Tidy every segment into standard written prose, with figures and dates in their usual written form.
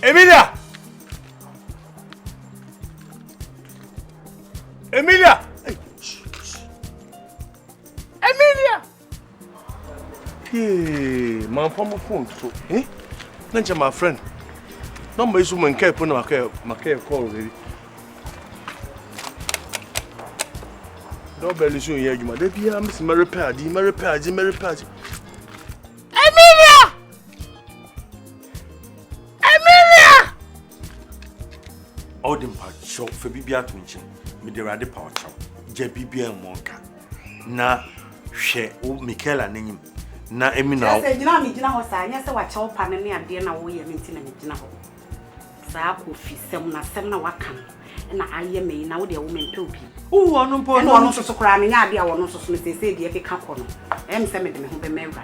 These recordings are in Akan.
Emilia! Emilia! Emilia! Hey, my phone so. Eh? Nancha my friend. Number is woman care put my care call already. Doorbell is here, you might be a Miss Mary Paddy. Emilia! Emilia! Odin part show for Bibia Twinching, Midirade Power Chow, Jebibia Monka. Na she o Michaela name. Na Emina. Say, you know me, was I? Yes, I watch all panel and dinner away and meeting and dinner. Saku fi semna wakam. And I am me now the woman too. Oh, I don't know so crying. I be our nurse, Mr. Sadie, if you can't call. I'm sending them who be married.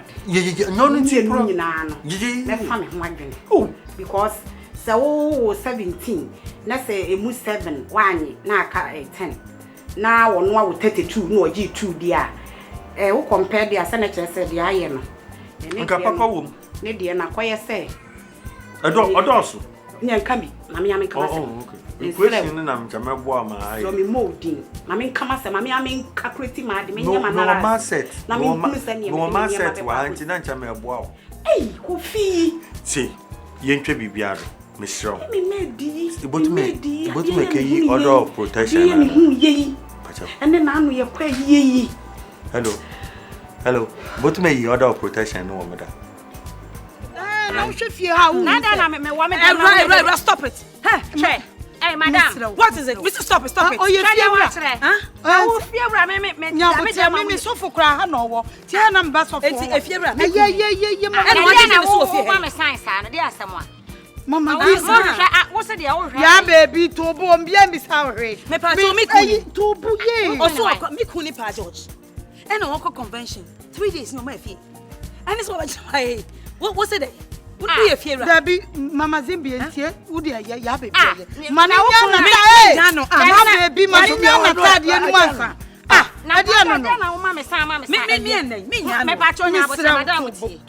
No, Let's find one drink. Oh, because so 17. Let's say a moose 7, 1, now 10. Now on 1 with 32, no G2, dear. Who compare the senator said the iron. And Papa womb. Nidia, and acquire say. Adorso. Near Cammy, Mammy, I'm coming. Oh, okay. The question I'm Jamaica, my so me molding. Mammy, come as a mammy, I mean, calculating my demand. No, my set. No, my set, why auntie Jamaica. Hey, who fee? See, Yentre Bibiado, Miss Shaw. Me made the but to make a order of protection. And then I'm your quay ye. Hello, but to make order of protection, no matter. I should fear how. Right, stop it. Hey, madam, what is it? Mr. Stop it. Oh, you fear huh? Oh, fear, me so for cry, no. Tell them best of it. If you're yeah. And what is science, dear someone. Mama, what's the old? Yeah, baby, to bomb, yeah, Miss Harry. Me to bouye. Also, me kuni pa George. And on convention. 3 days, no my fee. And it's what I what's it? Would be a fear. Debbie, Mama Zimbi, here, would you, yeah, baby. Mana, baby, Mana, na dia no na wo me san me patcho nya bo madam ti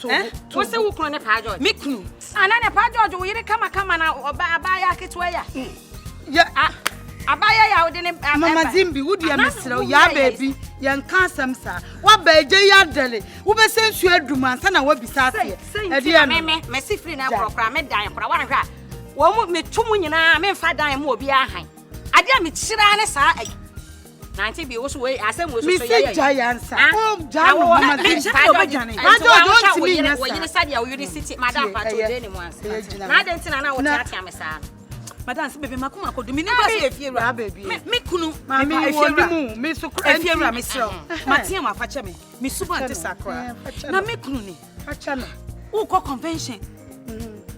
wo se wo kunu ne pa George me kunu ana ne pa George wo yire kama na aba ya ketwa ya abaya ya wo de ne Mama Zimbi wo dia mesrew ya baby ya nka asem sa wa baeje ya dele wo be sensu adum ansa na wa bisa ase e dia me si free na krokra me dan kra wa hwa wo mu me tumu nyina me mfa dan mu obi ahan ade a me kyira ne sa 90 be also way asem was so yeah giants oh jano Mama Zimbi don't me na wo yini sadia wo university madam pato de ni mu ansa na de ntina na wo tia me sa madam se bebe makoma kodu mi ni ba se efiewura baby me kunu me efiewura me so efiewura me sro matia ma fa che me suba ante sakra na me kunu ni acha no wo ko convention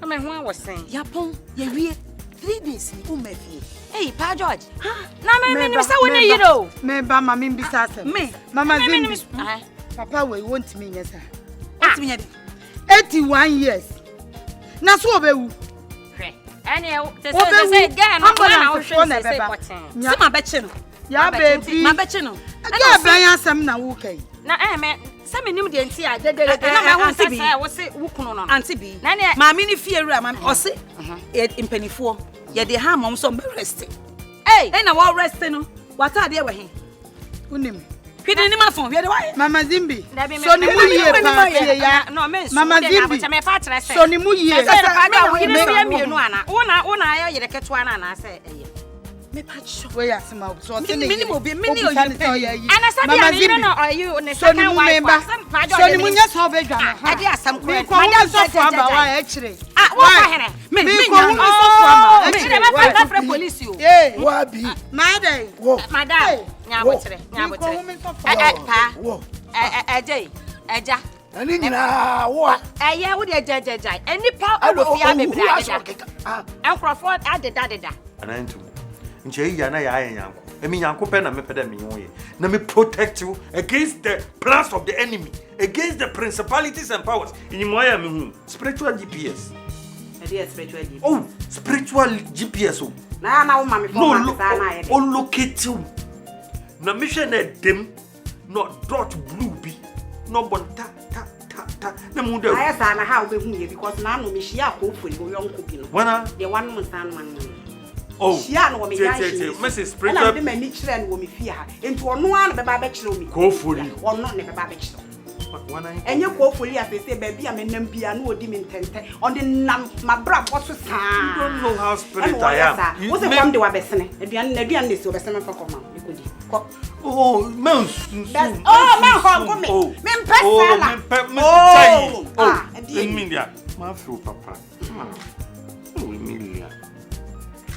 na me ho awosen yapon ye wie 3 days ni o mafie hey pa George na me ni say woni yiro me ba ma me bisa asem Mama Zimbi papa we want me yes want me yede 81 years na so obewu any say again no na wo hwe say poten si ma beche no ya baby ma beche no ga ban asem na wo kai na me say me nim de nti a de na me ho say wo se wo kunu no anti bi na ne ma me ni fie wura ma o se impanifo ye de ha mom so be rest eh na wo rest no wata de we he unim hwede ni ma fon hwede wa Mama Zimbi so ni mu yie pa tie ya Mama Zimbi so ni mu yie say pa da wo yire mienu ana wo na ayo yire keto ana na say eye me patcho we asema so say ni minimum be mini oyi ana say ya ni no oyi ne so ni mu memba so ni mu nya so be dwa no ade asam ko madam so fo aba wa e kire wo fa here me ko mu so fo aba e kire ba fa fra police o wa bi madam madam nya botre pa eja ani nyina wo eye wo de eja eni pa ofia bebre adeda enkrofo adeda anantu nche ya na ya yanko emi yanko pe na me pede me yoye na me protect you against the plans of the enemy, against the principalities and powers in moya me hu spiritual GPS spiritual GPS oh spiritual GPS oh na wo mama for ma sa na ye o locate you na me hwe na dem no dot blue bi no bon ta na mu da I say na how be hu ye because na no me shia akofori wo yonko bi no wana the one month man oh shia no wo me yan Mrs. Spring na me mani kire no wo me fie ha enti ono an be ba be kire mi kofori ono ne be ba be kire wana enye kofori afese ba bia me nam bia na odi me ntente on the nam mabra boso sa you don't know how spirit I am wo se kom de wa besene aduan ne si wo besene fa koma ikodi ko oh man oh man ko me mpesa oh Emilia ma feel papa oh Emilia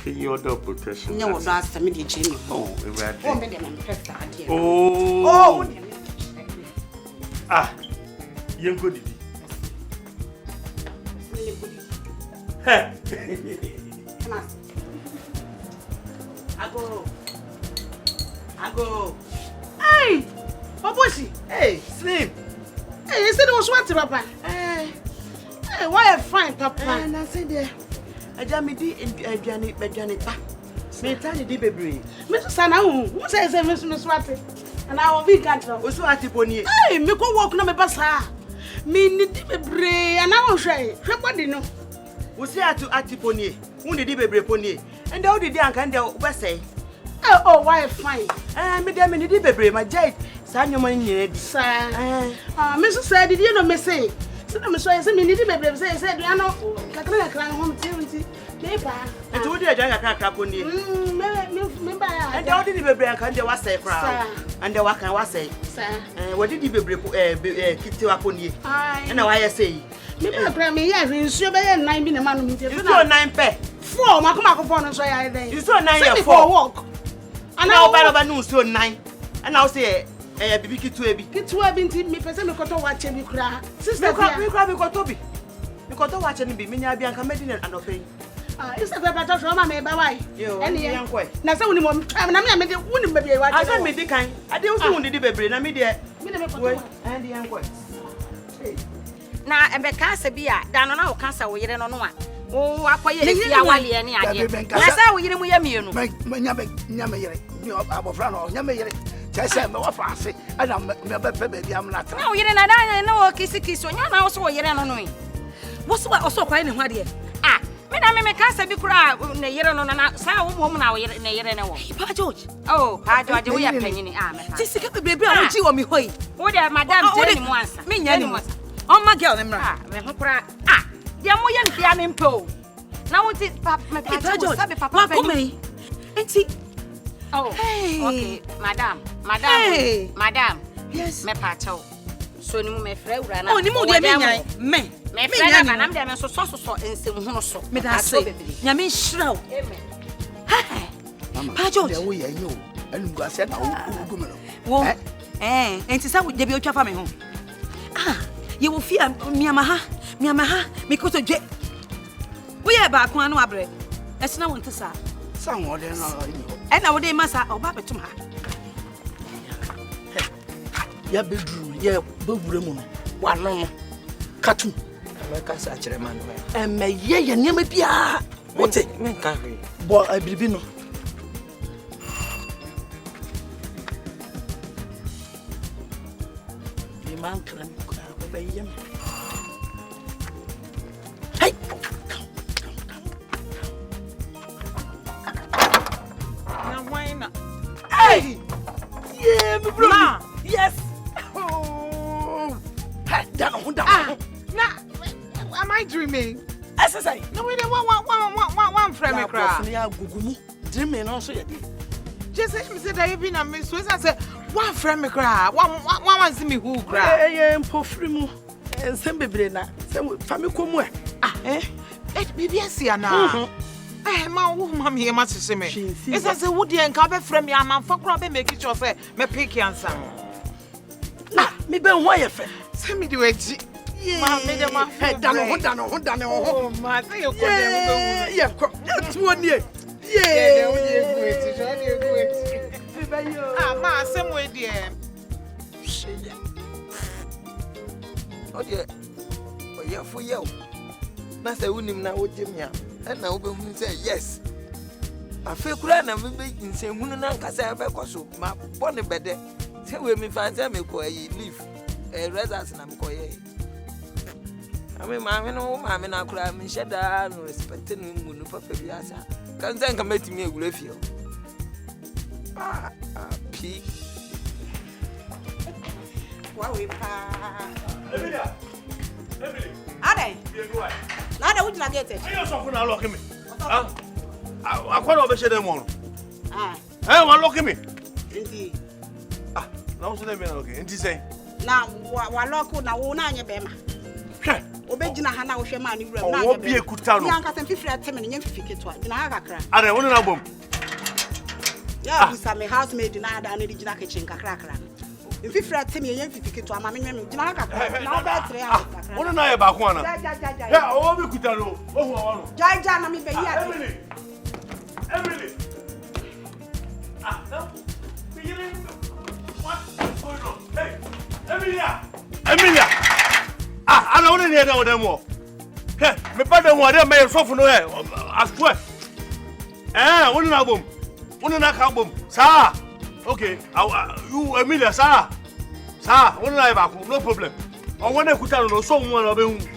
you order protection no do ask me the Jimmy oh everybody oh me de mpesa ade oh ah yenko didi hey Ago. Hey, Oboshi. hey sleep Hey, you said it was what, Papa? Hey, why a fine, Papa? And I said, Ajamidi and pa. Me tell you, baby. Mr. Sana, who says Miss Swati? And I will be got Also, at the pony. Hey, me go walk no me basa. Me need the bre, and I will say, somebody know. We say at the pony. Who did the baby pony? And all the young can do say. Oh, why a fine? Me dem in the baby, my jade. San your money needed. Sir, Mrs. said, did you know me say? So I'm sorry, me need the baby said, you know, Kakana crying home to paper. And told you I drank a crap pony. And all the baby can do was say, and the work I was say. What did the baby kick you up on you? And now I say, me me yes, you be 9 bin a man. You saw 9 pair. 4, my come so I then. You saw 9 years for walk. And now by no so 9. And now say BB Kitu binti me pese me koto watch me kra. Sister me kra me koto bi. Me koto watch ni bi me nya bia nka medina anofei. Is that better from my bye? Any young boy. Na say woni mom na me de woni baby watch. I say me di kan. I dey also woni di bebre na me de. Me de me koto. And the young boy. Na embeka se bia da no na wo kansa wo yire no no a. Wo akoye efia wale ne ade. Na say wo yire mu ya mienu. Nya me yire. Ni abofra no nya me yire. Chese me wa faase. Ana me be pe baby am na tra. Na wo yire na da na wo kisi onya na wo so wo yire no no. Wo so wa so kwai ne ho ade. Ah, me na me kansa bi kura ne yire no na say wo mom na wo yire ne yire ne wo. Pa George. Oh, Pa George wo ya panyini me. Ti sika bebre a wo ji wo mi hoi. Wo de madam tell ni mo ansa. Me nya ni mo. On my girl nemra. Ah, me ho kura. Ah, dia mo ye ntia ne mpo. Na wo ti pa me Pa George sabe papa pani. Enti oh, hey. Okay, madam. Hey. Madam. Yes. Me pacho. So ni mu me frɛ wura na. Oh, ni mu de me nyan. Me frɛ na na me de me so nsem hu no so. Me da say. Nya me nhyira wo. Amen. Mama. Pa George. Wo ye nyo. Anu gua se na wo gu me no. Wo. Enti sa de bi otwa fa me ho. Ah, ye wo fi miama ha. Me ko to dwe. Wo ye ba ko anu abre. Esina won tesa. Sa wo de na na wo de masa oba betum ha. Ya bedru ya bewure mu no wano no katu America sa kire man no emeye ye niam bia wote men ka hwe bo abiribi no di man kran ko be yem hey Na why na? hey yeah me bro yes down. Am I dreaming? Exercise. No, we don't one frame cry. Yeah, gugumu. Dreaming also ya. Just me say that you been a miss. So I said one frame cry. One see me who cry. Eh, pofri mu. Ensem bebre na. Sem fami komu e. Bibi asia na. Ma wo mama ye ma sese me. It's as a woody and ka be frame ya man for cry be make sure say me pick answer. Me be ho ye fe. Send me the way. Ma me de ma dano ho. Oh ma, say you go there. Yeah, tuo nie. Yeah. Ma, same way there. o de o ye fo ye o na say unim na wo jemia e na wo be hu say yes afa kura na me be nsenhunu na nkasa be koso ma bone bede say we mi fan say me ko yi leave results na me ko ye Ame maame no maame na kura me sheda no respect no mu no papa bi asa. Kan san kan metimi egure fie. Pi. Wa we pa. Emilia. Ade. Na da wujina gate. Ayo so fun na lock me. Akwa na obe shede mo. Wa lock me. Ndi. Na so dem na lock. Ndi say. Na wa lock na wo na anye be ma. Hwe. Obejina ha na wo hwe ma ni wura na anye be. Wo bi ekuta no. Ya nka semfifiri ateme ne nyemfifi ketwa. Gina ha kakra. Ade wo na bom. Ya busa me housemaid na ada na digina kitchen kakra kakra. Mfifiri ateme nyemfifi ketwa ma menwe gina ha kakra. Na oba 3 hours kakra. Wo na ye ba ko ana. Ja. Ya o bi kuta no. Wo hu wa no. Ja na me be ya. Emily. No. What's going on? Hey, Emilia. Ana woni ne da wodam wo. He, me pa dem wo dem me sofu no he. Aswe. Woni na bom. Woni na ka bom. Sa. Okay. You Emilia sa. Woni na ba ko, no problem. O wona kuta no so nwa na obehu.